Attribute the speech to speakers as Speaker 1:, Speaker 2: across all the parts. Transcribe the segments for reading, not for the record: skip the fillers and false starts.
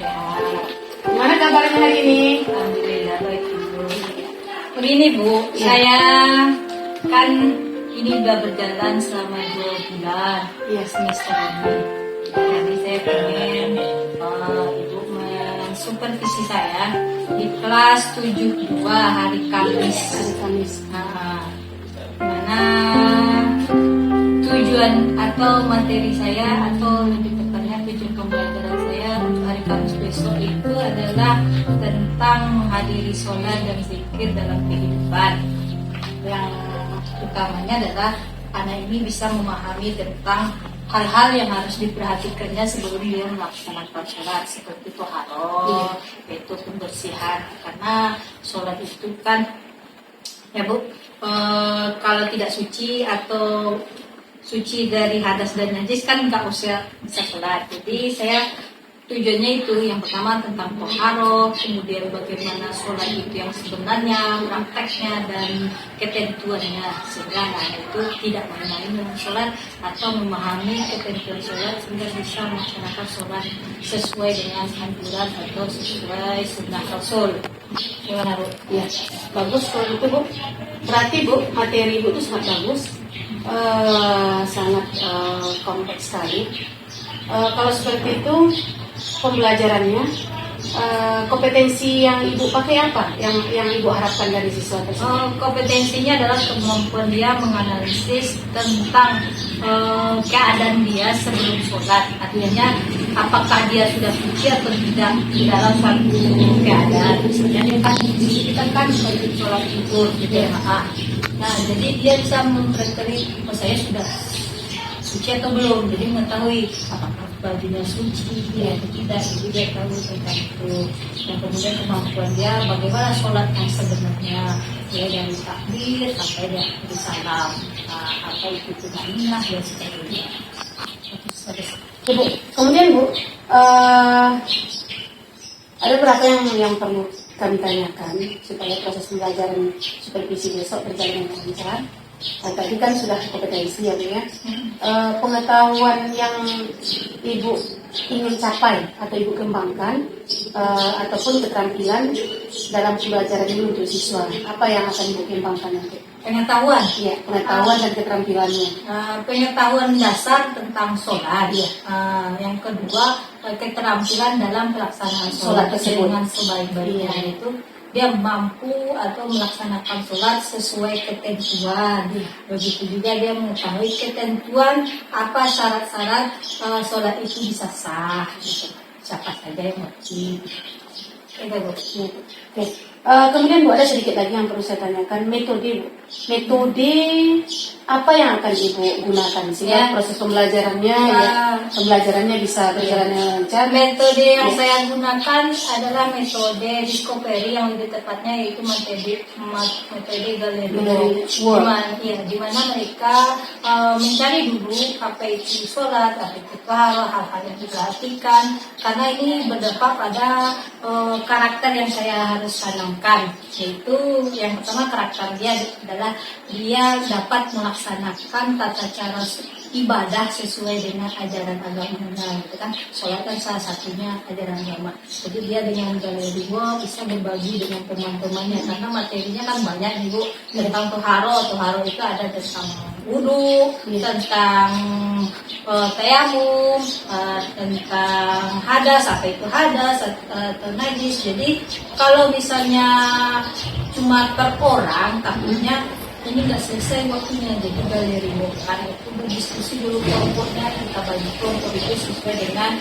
Speaker 1: Sehat.
Speaker 2: Gimana kabarnya hari ini?
Speaker 1: Alhamdulillah baik Ibu. Begini Bu, saya kan ini udah berjalan selama 2 bulan semester ini. Jadi saya pengen Ibu mensupervisi saya di kelas 72 hari Kamis. Mana tujuan atau materi saya atau lebih tepatnya tujuan pembelajaran saya untuk hari Kamis besok itu adalah tentang menghadiri sholat dan zikir dalam kehidupan. Yang utamanya adalah anak ini bisa memahami tentang hal-hal yang harus diperhatikannya sebelum dia melaksanakan sholat, seperti toharoh, yaitu pembersihan. Karena sholat itu kan ya Bu, kalau tidak suci atau suci dari hadas dan najis kan nggak usah bisa sholat. Jadi saya tujuannya itu yang pertama tentang toharoh, kemudian bagaimana sholat itu yang sebenarnya, prakteknya dan ketentuannya, sehingga anak itu tidak main-main dengan sholat atau memahami ketentuan sholat sehingga bisa melaksanakan sholat sesuai dengan anjuran atau sesuai sunnah Rasul. Gimana Bu?
Speaker 2: Ya, bagus kalau itu Bu. Berarti Bu, materi Ibu itu sangat bagus, sangat kompleks sekali. Kalau seperti itu pembelajarannya, kompetensi yang Ibu pakai apa? Yang Ibu harapkan dari siswa tersebut?
Speaker 1: Kompetensinya adalah kemampuan dia menganalisis tentang keadaan dia sebelum sholat. Artinya apakah dia sudah suci atau tidak di dalam suatu keadaan. Misalnya dia kan kita kan sholat zuhur berjamaah. Nah, jadi dia bisa mempelajari saya sudah suci atau belum. Jadi mengetahui apakah bajunya suci atau tidak. Jadi dia tahu tentang itu. Dan kemudian kemampuan dia bagaimana sholat yang sebenarnya, mulai dari takbir sampai dia salam, atau itu tumanina dan sebagainya.
Speaker 2: Ibu, kemudian Bu, ada beberapa yang perlu kami tanyakan supaya proses pembelajaran supervisi besok berjalan dengan lancar. Tadi kan sudah kompetensi ya Bu ya. Pengetahuan yang Ibu ingin capai atau Ibu kembangkan, ataupun keterampilan dalam pembelajaran ini untuk siswa, apa yang akan Ibu kembangkan nanti?
Speaker 1: Pengetahuan?
Speaker 2: Ya, pengetahuan dan keterampilannya.
Speaker 1: Pengetahuan dasar tentang sholat. Yang kedua, keterampilan dalam pelaksanaan sholat
Speaker 2: tersebut
Speaker 1: dengan sebaik-baiknya, yaitu dia mampu atau melaksanakan sholat sesuai ketentuan. Begitu juga dia mengetahui ketentuan apa syarat-syarat sholat itu bisa sah. Gitu. Siapa saja yang wajib.
Speaker 2: Oke. Kemudian Bu, ada sedikit lagi yang perlu saya tanyakan, metode Bu. Metode apa yang akan Ibu gunakan sehingga proses pembelajarannya pembelajarannya bisa berjalan dengan lancar?
Speaker 1: Metode yang saya gunakan adalah metode discovery, yang lebih tepatnya yaitu metode galeri di mana mereka mencari dulu apa itu sholat, apa itu taharah, hal-hal yang diperhatikan, karena ini berdampak pada karakter yang saya harus tanamkan, yaitu yang pertama karakter dia adalah dia dapat melaksanakan tata cara ibadah sesuai dengan ajaran agamanya, gitu kan. Sholat kan salah satunya ajaran agama. Jadi dia dengan galeri bisa berbagi dengan teman-temannya, karena materinya kan banyak Bu, tentang toharo itu ada tentang wudu, tentang tayamum, tentang hadas, apa itu hadas atau najis. Jadi kalau misalnya cuma per orang, takutnya ini nggak selesai waktunya. Jadi galeri kan itu berdiskusi dulu kelompoknya, kita bagi kelompok itu sesuai dengan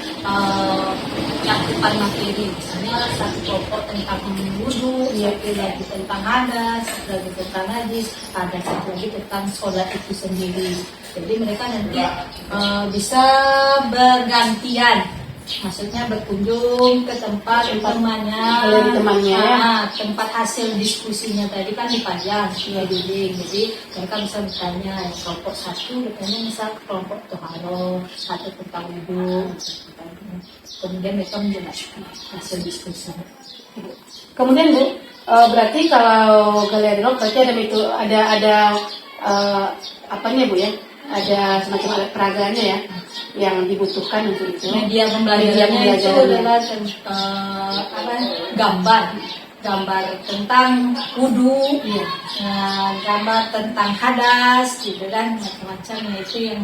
Speaker 1: cakupan materi. Misalnya satu kelompok tentang wudu, satu lagi tentang hadas, satu lagi tentang najis, ada satu lagi tentang sholat itu sendiri. Jadi mereka nanti bisa bergantian, maksudnya berkunjung ke tempat temannya, tempat hasil diskusinya tadi kan dipajang di dinding. Jadi mereka bisa bertanya, kelompok satu bertanya misal kelompok toharo, satu tentang wudu, kemudian mereka menjelaskan hasil diskusi.
Speaker 2: Kemudian Bu, berarti kalau galeri berarti ada apanya Bu ya? ada semacam alat peraganya ya yang dibutuhkan untuk itu.
Speaker 1: Media pembelajarannya itu adalah gambar tentang wudhu,
Speaker 2: Iya.
Speaker 1: gambar tentang hadas, gitu kan, macam-macam itu yang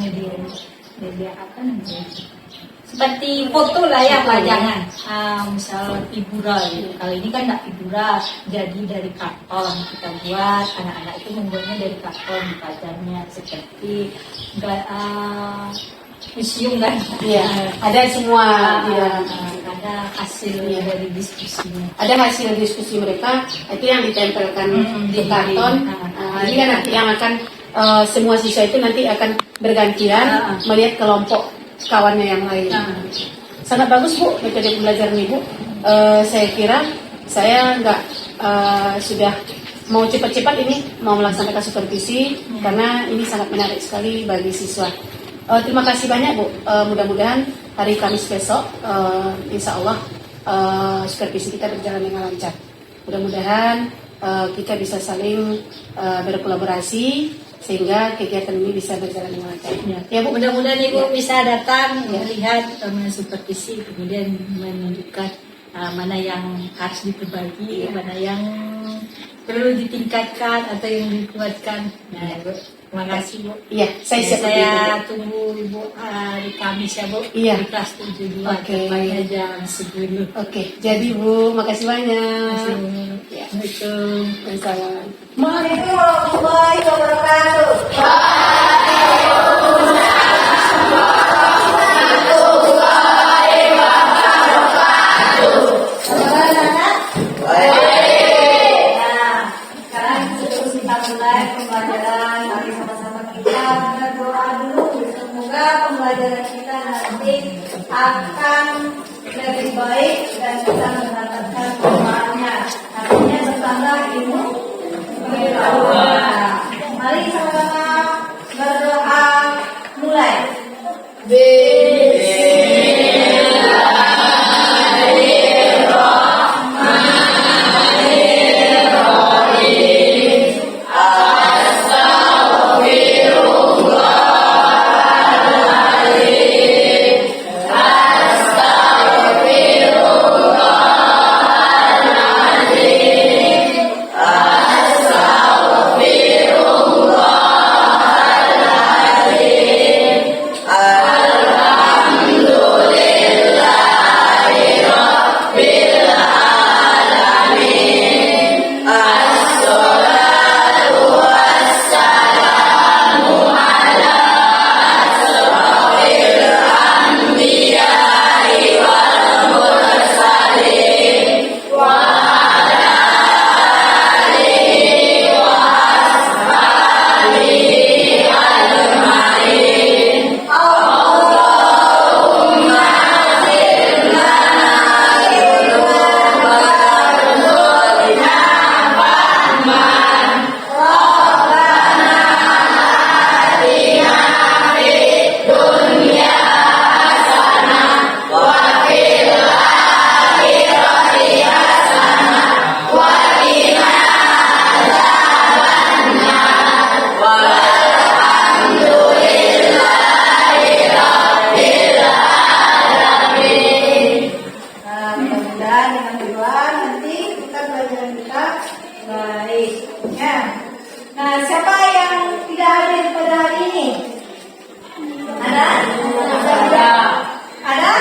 Speaker 1: media apa namanya? Seperti foto lah ya, pajangan. Misal figura gitu. Kalau ini kan nggak figura, jadi dari karton kita buat. Anak-anak itu membuatnya dari karton, dipajangnya seperti museum kan.
Speaker 2: Iya, ada semua di dalam.
Speaker 1: Ada hasil dari diskusinya.
Speaker 2: Ada hasil diskusi mereka itu yang ditempelkan di karton. Ini kan nanti yang akan semua siswa itu nanti akan bergantian melihat kelompok kawannya yang lain. Sangat bagus Bu metode pembelajaran Ibu. Saya kira saya nggak sudah mau cepat-cepat ini mau melaksanakan supervisi karena ini sangat menarik sekali bagi siswa. Terima kasih banyak Bu. Mudah-mudahan hari Kamis besok, insya Allah supervisi kita berjalan dengan lancar. Mudah-mudahan kita bisa saling berkolaborasi sehingga kegiatan ini bisa berjalan dengan lancar.
Speaker 1: Ya Bu, mudah-mudahan Ibu bisa datang melihat supervisi, kemudian menunjukkan mana yang harus diperbaiki, mana yang perlu ditingkatkan atau yang dikuatkan. Nah, Bu, terima kasih Bu.
Speaker 2: Iya, saya siap.
Speaker 1: Saya tunggu Ibu di Kamis ya Bu.
Speaker 2: Iya.
Speaker 1: Di kelas 7
Speaker 2: Oke.
Speaker 1: tepatnya jam 10.
Speaker 2: Oke, jadi Bu, makasih banyak.
Speaker 1: Ya. Assalamualaikum.
Speaker 2: Waalaikumsalam.
Speaker 1: Warahmatullahi wabarakatuh. Sekarang kita mulai pembelajaran. Mari sama-sama kita berdoa dulu. Semoga pembelajaran kita nanti akan lebih baik dan kita mendapatkan manfaatnya. Artinya bertambah ilmu pengetahuan. Mari sama-sama berdoa mulai. Mudah-mudahan dengan doa nanti kita pelajaran kita baik. Ya. Nah, siapa yang tidak hadir pada hari ini? Ada? Ada? Ada?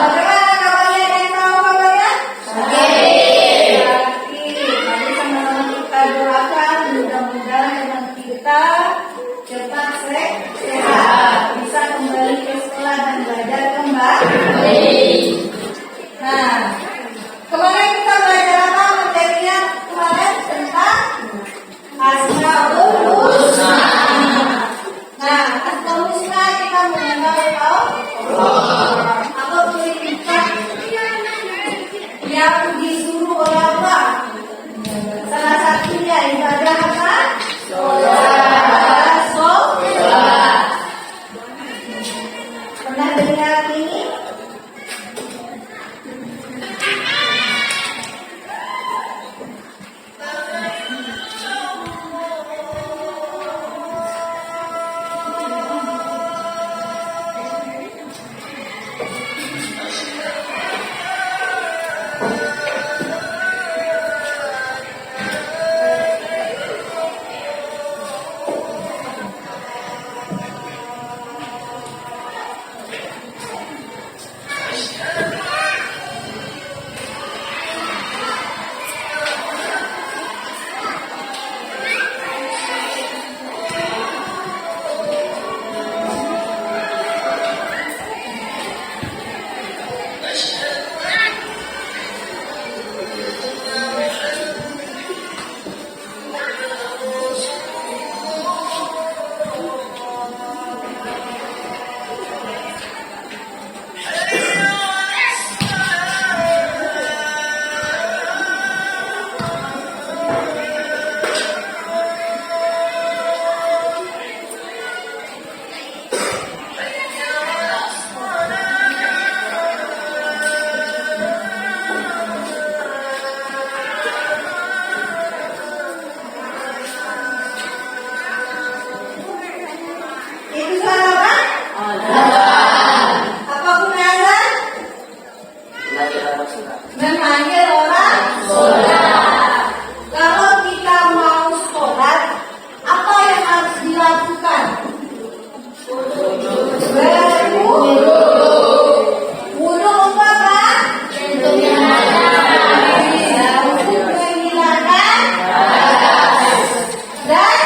Speaker 1: Bagaimana kabarnya dan tahu kabarnya? Baik. Mari sama-sama kita doakan mudah-mudahan teman kita cepat sehat, bisa kembali ke sekolah dan belajar kembali. Nah, kemarin kita belajar apa materinya kemarin tentang Asmaul Husna. Nah, Asmaul Husna kita
Speaker 2: Memanggil orang sholat. Kalau kita mau sholat, apa yang harus dilakukan? Berwudu. Wudu untuk apa? Untuk menghilangkan dan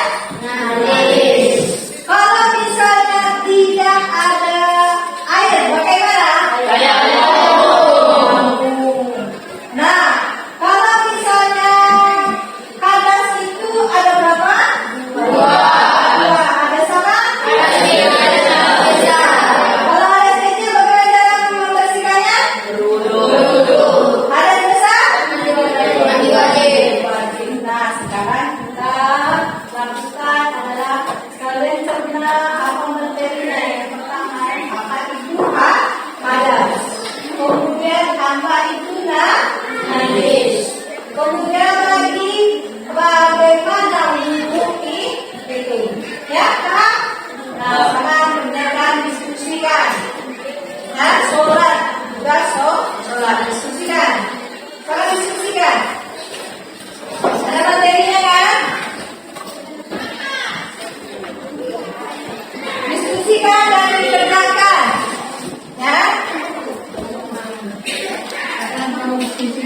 Speaker 2: najis. Kalau misalnya tidak ada air, bagaimana? Nah, kalau misalnya hadas itu ada berapa? Dua. Ada sama? Kalau hadas kecil bagaimana cara membersihkannya? Hadas besar? Wajib. Nah, sekarang kita lakukan adalah sekalian cerna apa materinya. Yang pertama, apa itu hadas. Kemudian apa itu najis. Kemudian lagi bagaimana wudu itu. Ya, Kak? Nah, sekarang dengan diskusikan. Nah, sholat. Sudah sholat. Diskusikan. Sekarang diskusikan. Ada materinya kan? Diskusikan dan dikerjakan. Ya? Thank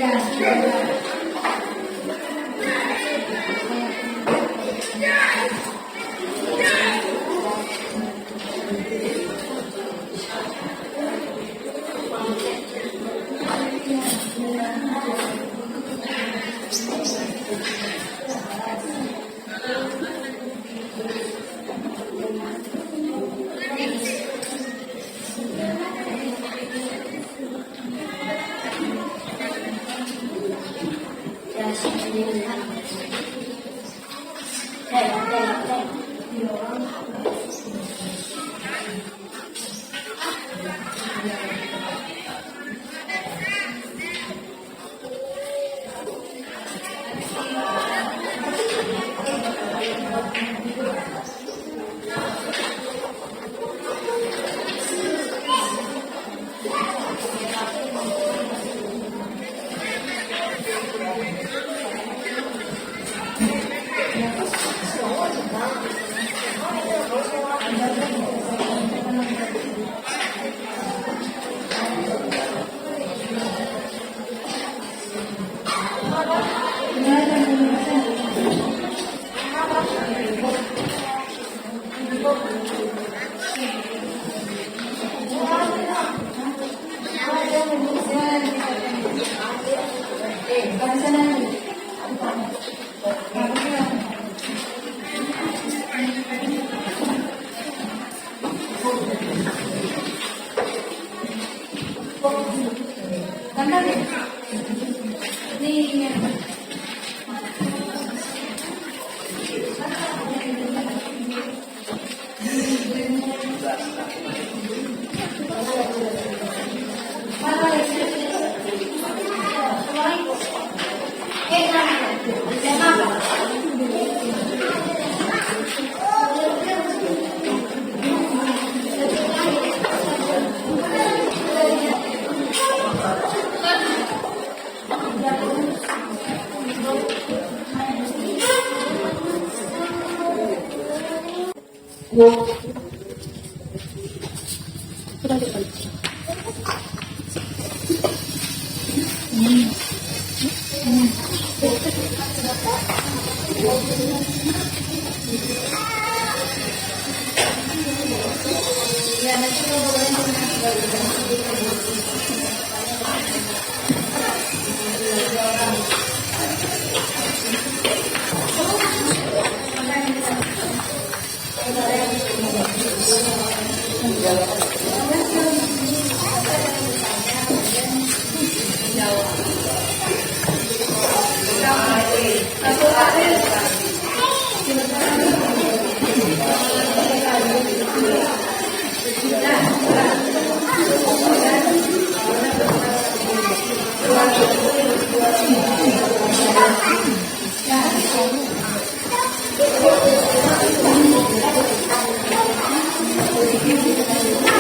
Speaker 2: you.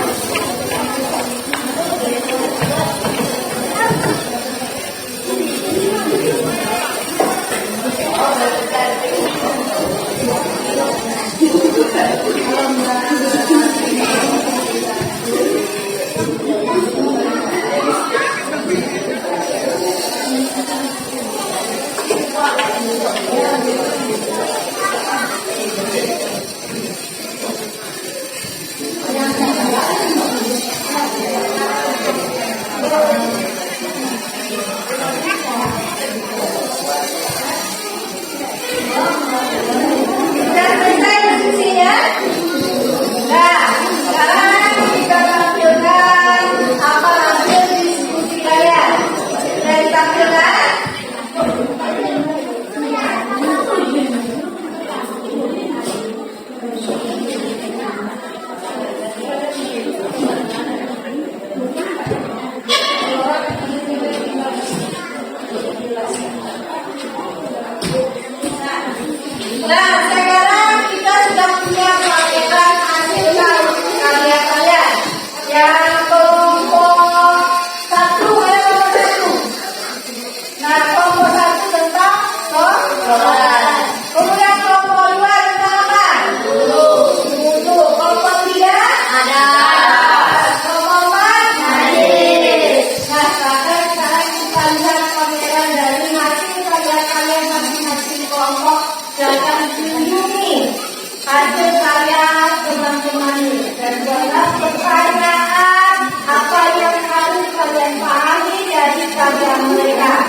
Speaker 2: hasil karya teman-teman. Dan dalam pertanyaan apa yang harus kalian pahami dari karya mereka.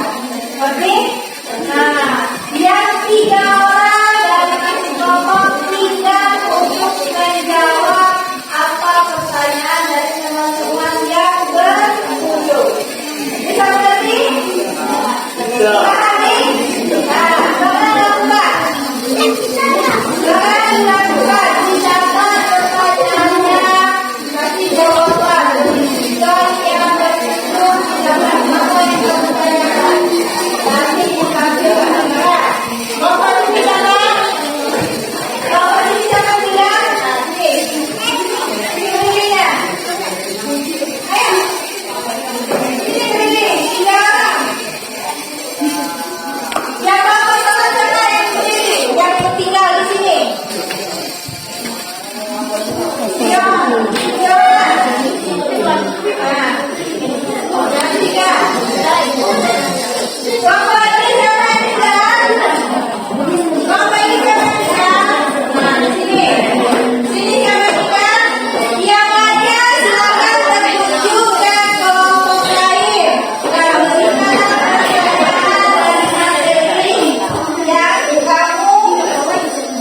Speaker 2: Oke? Nah, yang 3 orang dari kelompok 3 untuk menjawab apa pertanyaan dari teman-teman yang berkunjung. Bisa mengerti? Pahami? Nah, jangan lakukan. Jangan lakukan. Dicatat pertanyaannya. Kasih jawaban. Dan yang berkunjung tidak apa yang kamu tanyakan. Nanti kita belajar. Bapak ini jangan. Bapak ini jangan bilang. Ini ya. Ayo. Ini keliling. 3 orang. Yang bapak sama-sama yang berdiri, yang tinggal di sini. Tiga orang. Yang 3. Bapak ini jangan bilang. Bapak ini jangan bilang. Nah, di sini. Sini jangan bilang. Yang lainnya silakan tertuju ke kelompok lain. Nah, bagaimana yang kamu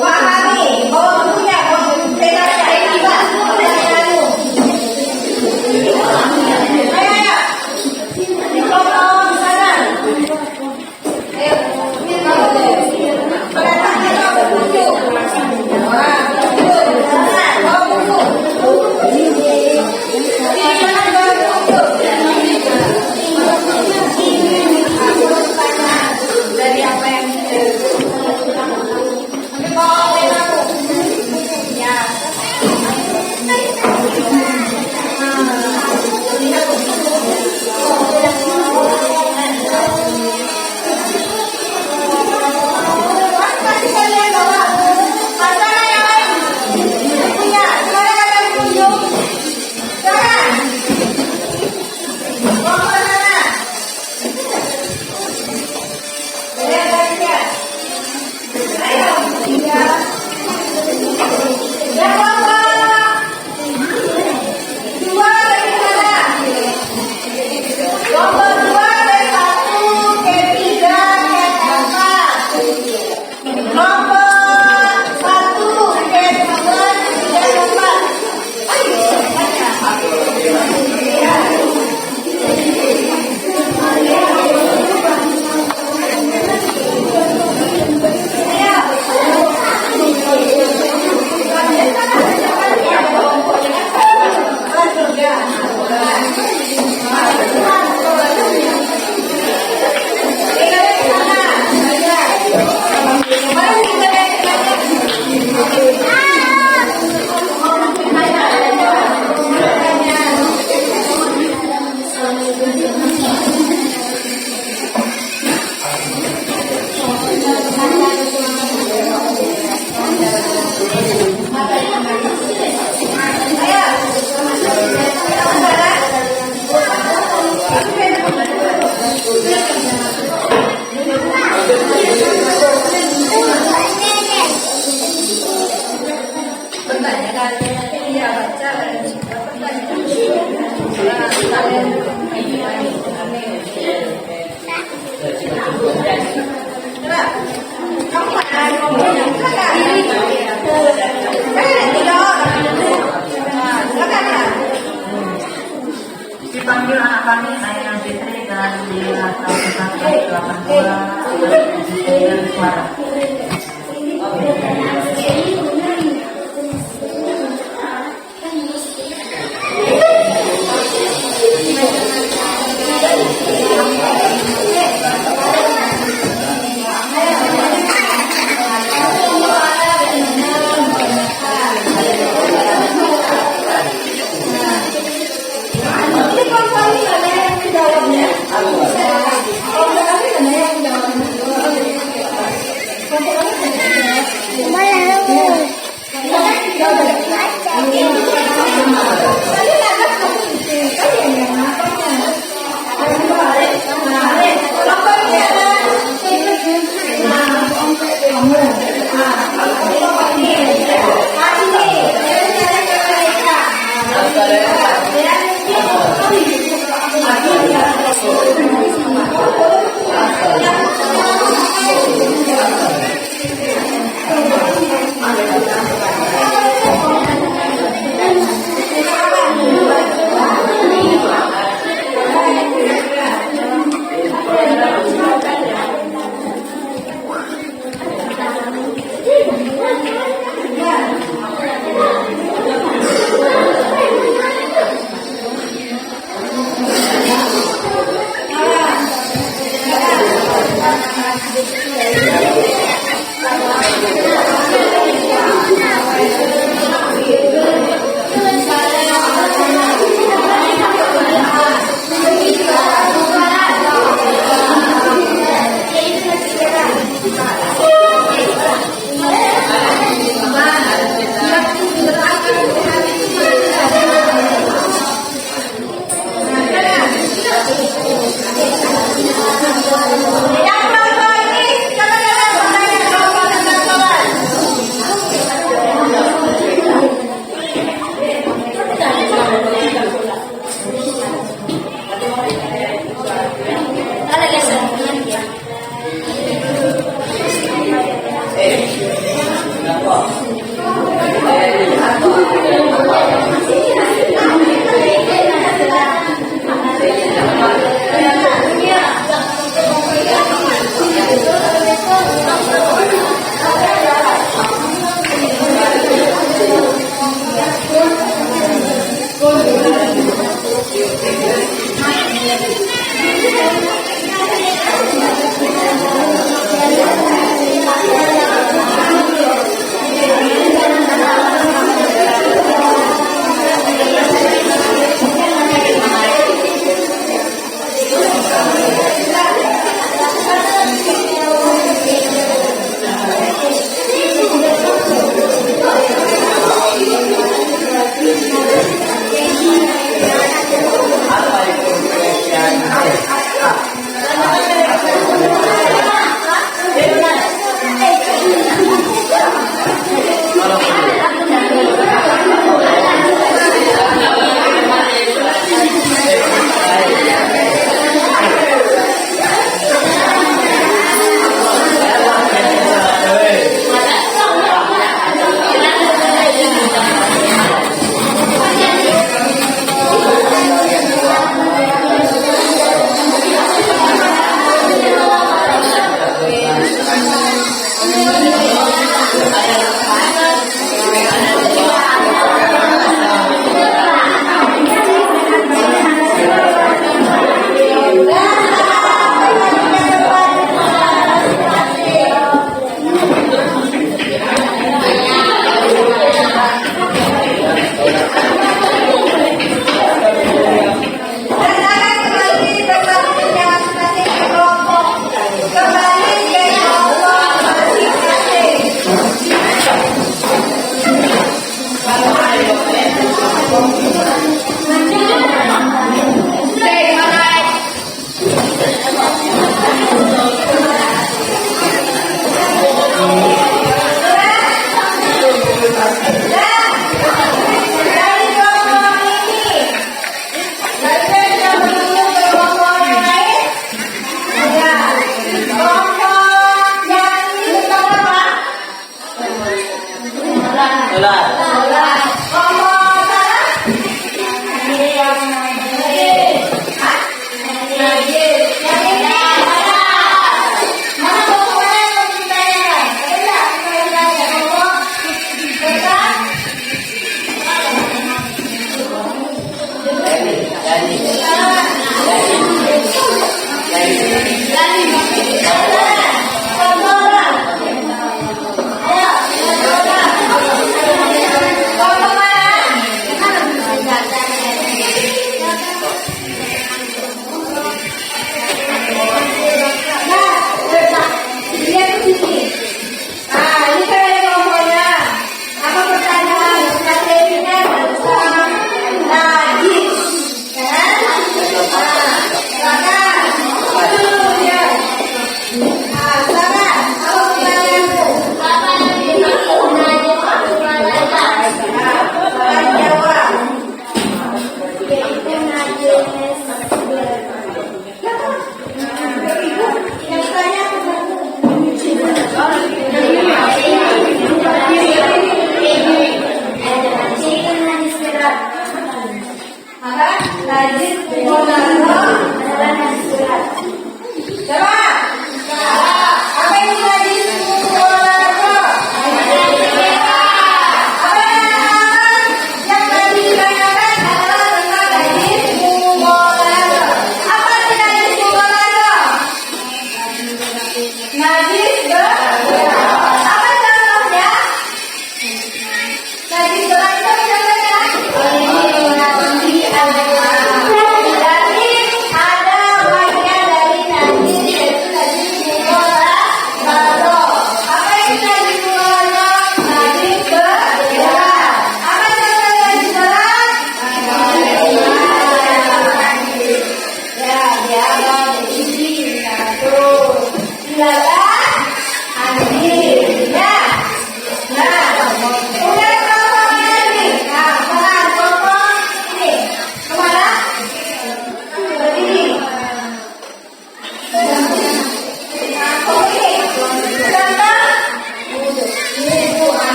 Speaker 2: pahami? Oh, punya. Oh, pegang saya tiba. Pertanyaanmu. Ayo. Di kelompok sana. Ayo. Pertanyaannya kamu tunjuk. Wah, tunjuk. Kamu tunjuk. Ini jangan baru tunjuk. Pertanyaan dari apa yang
Speaker 3: Dipanggil anak kami, Ayah Fitri dan Dia tahun 1982 suara.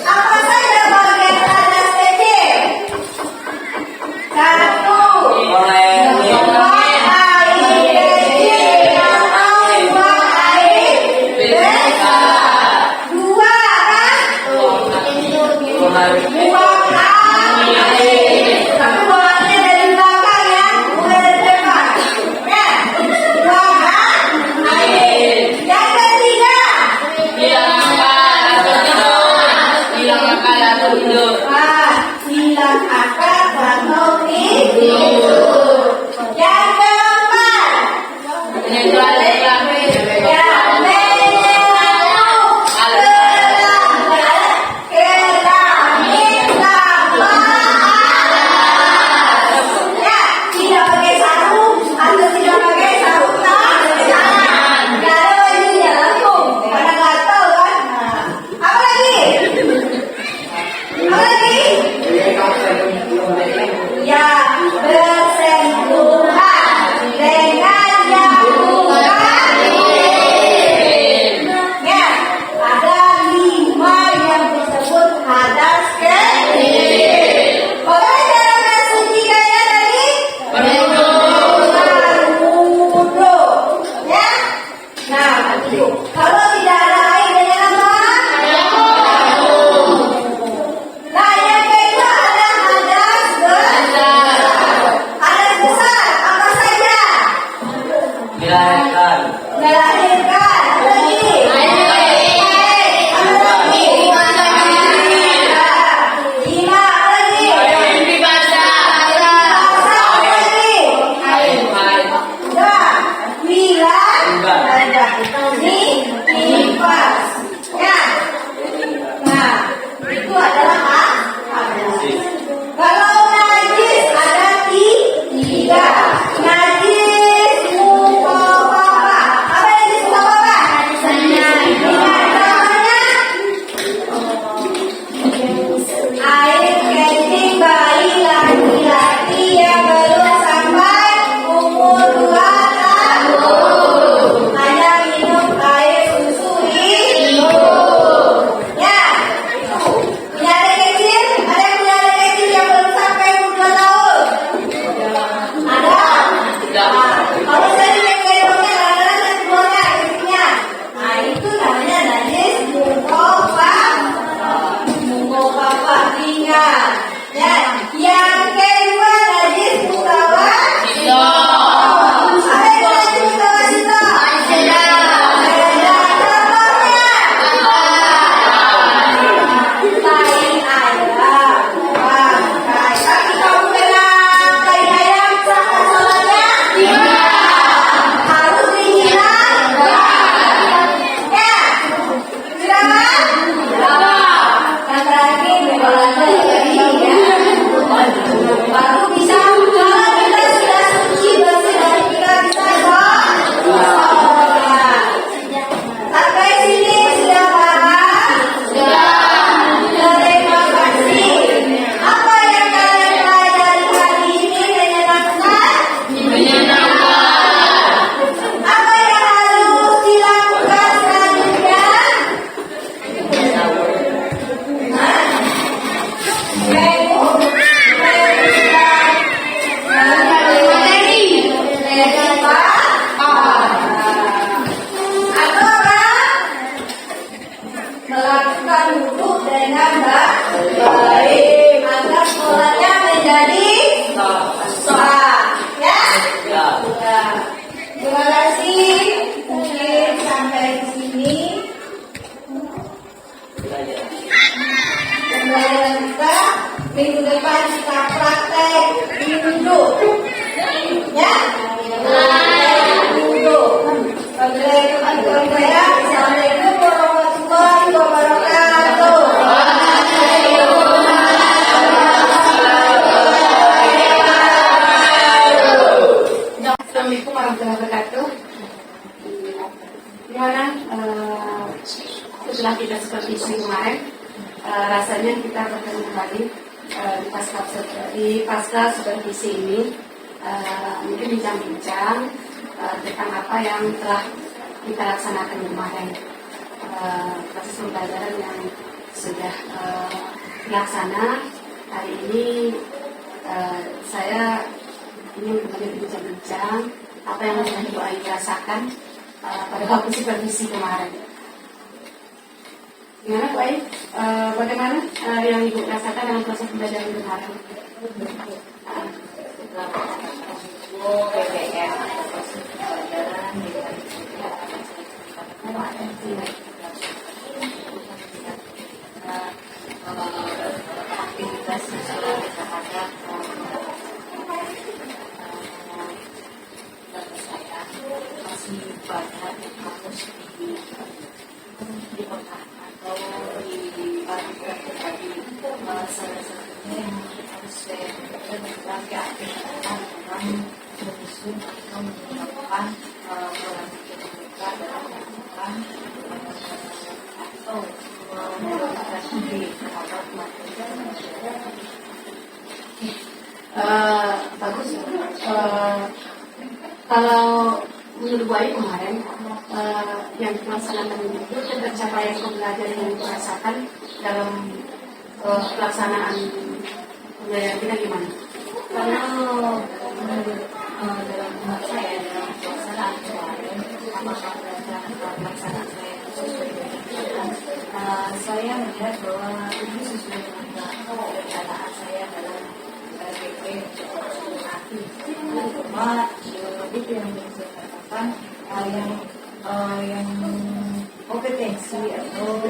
Speaker 4: Apa saja bagian
Speaker 2: Silakan duduk dengan baik. Maka sekolahnya menjadi sah. Ya? Ya. Terima kasih. Mungkin sampai di sini. Pembelajaran kita minggu depan kita praktek duduk. Ya? Duduk. Assalamualaikum warahmatullahi wabarakatuh. Assalamualaikum warahmatullahi wabarakatuh. Gimana setelah kita supervisi kemarin, rasanya kita bertemu kembali di pasca supervisi ini, mungkin bincang-bincang tentang apa yang telah kita laksanakan kemarin, proses pembelajaran yang sudah dilaksana. Hari ini saya ingin kembali berbincang-bincang apa yang sudah Ibu Ayu rasakan pada waktu supervisi kemarin. Gimana Bu Ayu? Bagaimana yang Ibu rasakan dalam proses pembelajaran kemarin?
Speaker 3: Aktivitas sosial terhadap saya masih banyak yang harus dipekah atau dibangun tadi. Salah satunya yang harus saya lakukan keaktifan dalam menyusun atau menerapkan pola pikir mereka dalam melakukan atau melakukan studi terhadap materi.
Speaker 2: Bagus. Kalau menurut Bu Ayu kemarin yang dilaksanakan itu pencapaian pembelajaran yang dirasakan dalam pelaksanaan pembelajaran kita gimana?
Speaker 3: Kalau menurut dalam hemat saya dalam pelaksanaan kemarin, apakah pelaksanaan saya sesuai dengan rencana, saya melihat bahwa ini sesuai dengan perencanaan saya dalam PP aktif. Cuma itu yang saya katakan yang kompetensi atau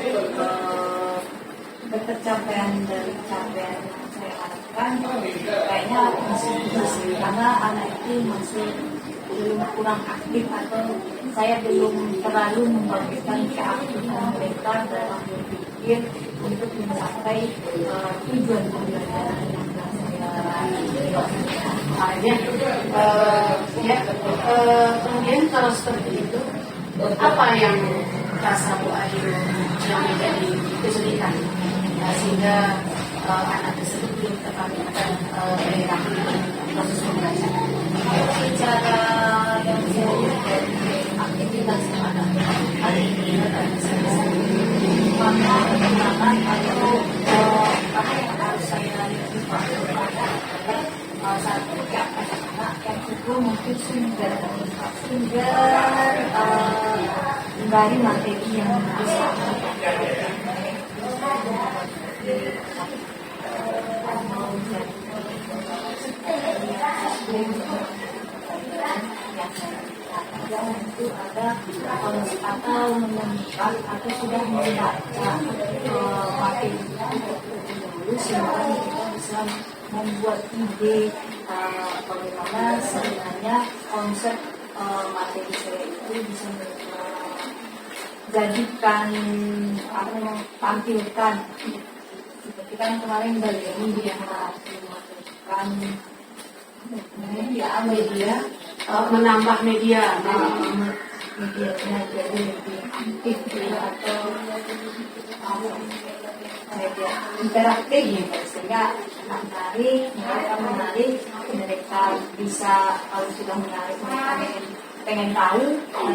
Speaker 3: ketercapaian dari capaian yang saya harapkan kayaknya masih karena anak itu masih belum kurang aktif atau saya belum terlalu membangkitkan keaktifan mereka dalam berpikir untuk mencapai tujuan pembelajaran yang saya
Speaker 2: kemudian kalau seperti itu, apa yang rasa Bu Ayu yang menjadi kesulitan sehingga anak tersebut belum terpakaikan daerah proses pembelajaran?
Speaker 3: Cara yang saya lihat dari aktivitas anak hari ini adalah karena perkembangan atau apa yang harus saya lihat satu anak yang itu mungkin sumber dari materi yang bisa itu ada atau menemukan atau sudah membaca materi dulu sehingga kita bisa membuat ide bagaimana sebenarnya konsep materi saya itu bisa jadikan tampilkan seperti kan kemarin dari media kan media
Speaker 2: Menambah media
Speaker 3: medianya jadi lebih aktif atau media interaktif gitu sehingga menarik mereka bisa kalau sudah menarik mereka pengen tahu dan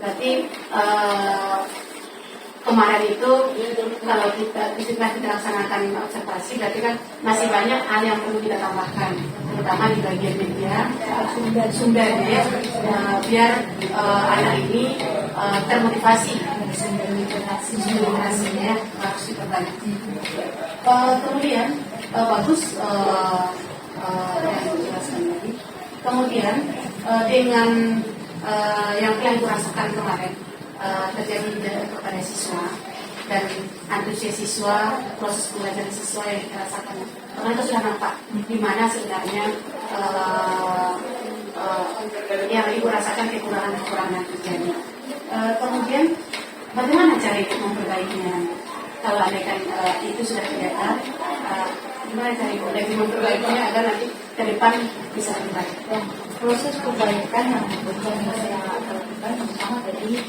Speaker 2: berarti kemarin itu kalau setelah kita laksanakan observasi berarti kan masih banyak hal yang perlu kita tambahkan terutama di bagian media sumbernya biar anak ini termotivasi
Speaker 3: sumber literasinya
Speaker 2: harus diperbanyak. Kemudian bagus yang dijelaskan tadi. Kemudian dengan yang kurasakan kemarin terjadi kepada siswa dan antusias siswa, proses pembelajaran siswa yang kita rasakan. Karena itu sudah nampak di mana sebenarnya yang ibu rasakan kekurangan terjadi. Kemudian bagaimana cara ibu memperbaikinya? Kalau andaikan itu sudah kelihatan, gimana cara ibu lagi memperbaikinya agar nanti ke depan bisa lebih baik?
Speaker 3: Proses perbaikan yang saya lakukan pertama tadi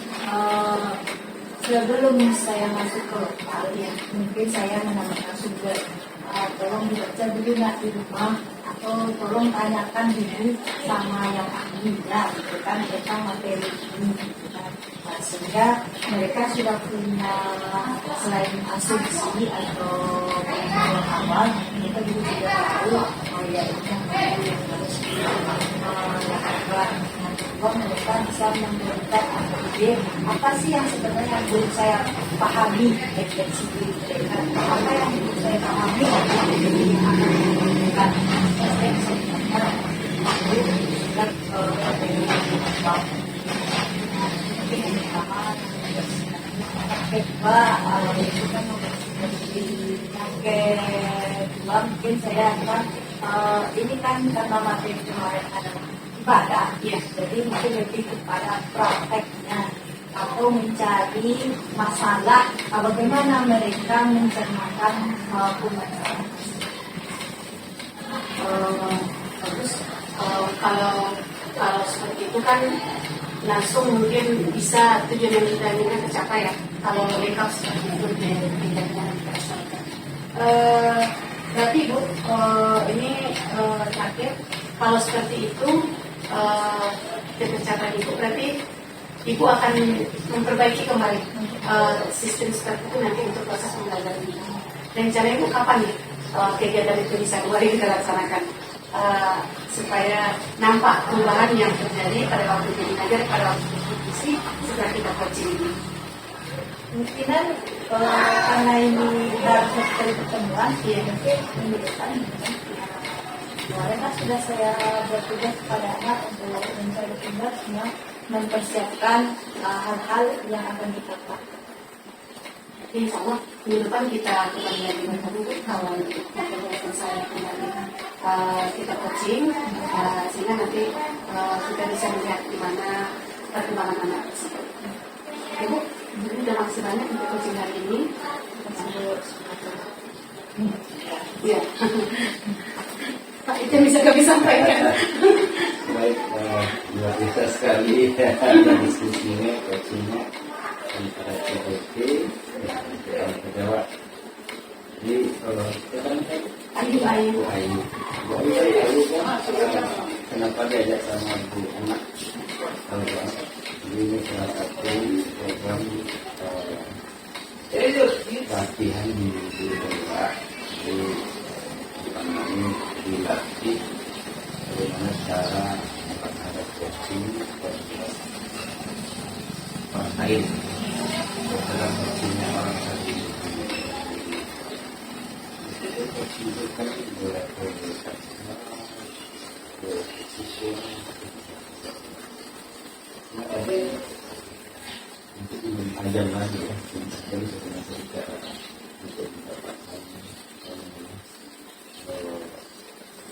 Speaker 3: sebelum saya masuk ke lokal ya mungkin saya menambahkan sumber tolong dibaca dulu nggak di rumah atau tolong tanyakan dulu sama yang ahli ya gitu kan tentang materi ini gitu kan. Nah, sehingga mereka sudah punya selain asumsi atau pengetahuan awal mereka juga sudah tahu ya ini yang harus dilakukan. Mereka bisa memberikan ide apa sih yang sebenarnya belum saya pahami dari segi mereka, apa yang belum saya pahami jadi akan memberikan mungkin saya akan ini kan karena materi kemarin adalah ibadah, ya. Jadi mungkin lebih kepada prakteknya atau mencari masalah bagaimana mereka mencernakan pembelajaran.
Speaker 2: Terus kalau seperti itu kan langsung mungkin bisa tujuan yang kita inginkan tercapai ya. Kalau mereka seperti itu tidak tercapai. Berarti Bu, ini terakhir kalau seperti itu tercapai Ibu, berarti Ibu akan memperbaiki kembali sistem seperti itu nanti untuk proses pembelajaran ini. Rencana Ibu kapan nih kegiatan itu bisa kembali kita laksanakan supaya nampak perubahan yang terjadi pada waktu jadi ngajar, pada waktu diskusi setelah kita coaching ini.
Speaker 3: Mungkinan karena ini baru sekali pertemuan, ya mungkin minggu depan. Kemarin kan sudah saya bertugas kepada anak untuk mencari tugasnya, mempersiapkan hal-hal yang akan kita lakukan.
Speaker 2: Insya Allah minggu depan kita kembali lagi bertemu kalau untuk saya kembali kita coaching sehingga nanti kita bisa melihat di mana perkembangan anak tersebut. Ibu, terima kasih banyak untuk coaching hari ini. Ya. Pak, itu bisa kami sampaikan.
Speaker 4: Baik, luar biasa sekali ada diskusinya, coachingnya antara CPP dan Jawa. Jadi
Speaker 2: Ayu.
Speaker 4: Kenapa diajak sama Bu anak? Jadi ini salah satu program latihan di Jawa. Jadi ini dilatih bagaimana cara menghadapi coaching dan orang lain dalam coachingnya orang tadi. Itu coaching itu kan boleh siswa. Nah, tapi untuk mengajar lagi ya, jadi sebenarnya secara untuk mendapatkan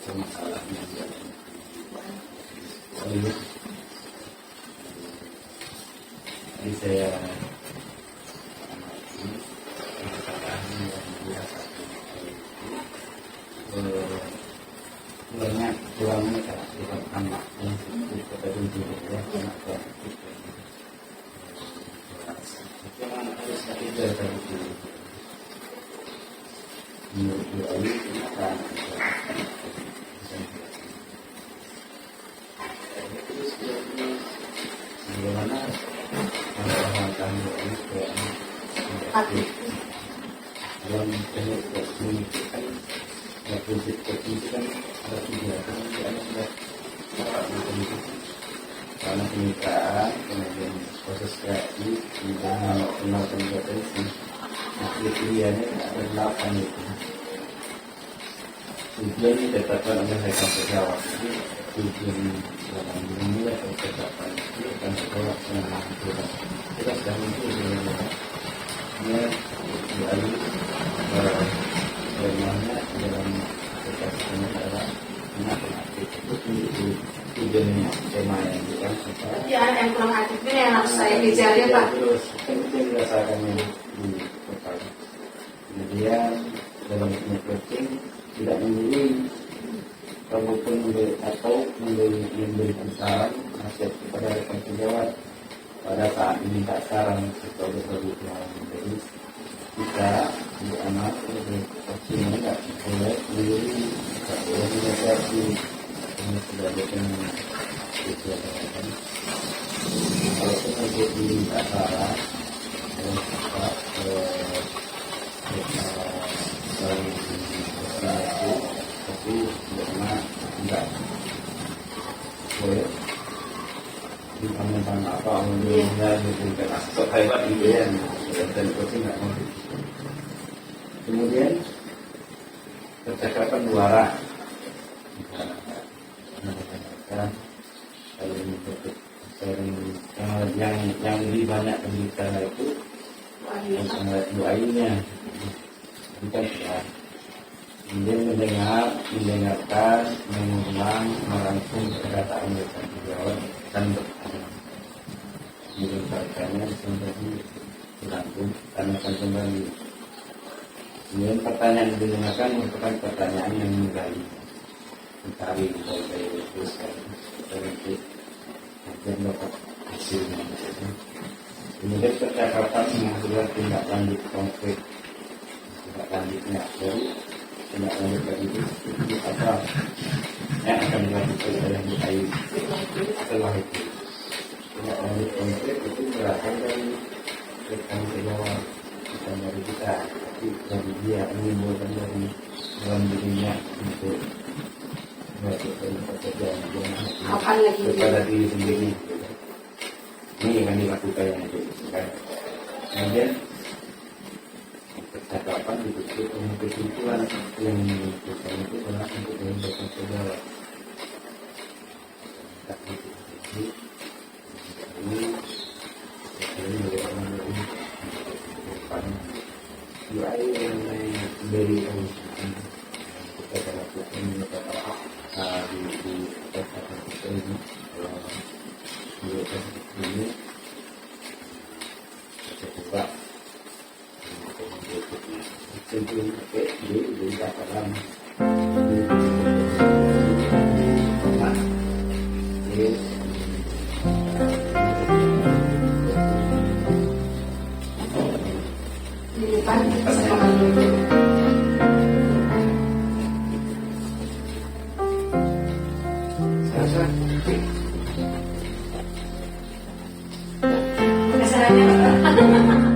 Speaker 4: masalahnya yang jadi saya kurangnya cara anak yang kita dulu ya anak memang harus ada dari menurut ini kenapa bagaimana mengembangkan ini dalam teknik coaching itu kan prinsip coaching itu kan ada kegiatan yang sudah dapat itu karena kemitraan, kemudian proses kreatif, kemudian memaksimal kompetensi. Nah, kriterianya ada 8 itu. Tujuan ditetapkan oleh Rektor Pegawai. Jadi tujuan dalam memulai penetapan itu akan sekolah selama kita sudah muncul ini lalu bagaimana dalam ketetapan negara itu tujuannya tema yang kita
Speaker 2: Tapi anak yang kurang aktifnya yang harus saya kejar ya Pak.
Speaker 4: terus itu dirasakannya di kota. Kemudian dalam networking tidak memilih walaupun atau memberikan saran nasihat kepada rekan sejawat pada saat diminta saran atau berkebutuhan. Jadi kita untuk anak vaksin tidak boleh memilih, tidak boleh menasihati. Ini sudah dengan disediakan. Kalau kita diminta saran, tapi tidak boleh dipamerkan apa umumnya diberikan aspek hebat gitu ya, dan itu nggak mau. Kemudian percakapan dua arah, yang lebih banyak pendidikan itu doainya bukan ya. Kemudian mendengarkan, mengulang, merangkum perkataan mereka dijawab dan bertanya. Mendengarkannya kembali dirangkum, tanyakan kembali. Kemudian pertanyaan yang didengarkan merupakan pertanyaan yang menggali, mencari dari terus nanti akan dapat hasilnya. Kemudian percakapan menghasilkan tindak lanjut konkret, tindak lanjutnya baru. Tidak lanjut lagi itu apa yang akan dilakukan oleh MUI setelah itu. Tidak lanjut konkret itu berasal dari rekan sejawat, bukan dari kita, tapi dari dia menimbulkan dari dalam dirinya untuk melakukan pekerjaan kepada diri sendiri. Ini yang dilakukan yang itu. Kemudian percakapan ditutup dengan kesimpulan yang dilakukan itu adalah untuk menentukan sejawat. Ini bagaimana dari depan dua yang dari kita lakukan di percakapan kita ini di ini kita coba sebelum di dalam
Speaker 2: Di depan sama kesannya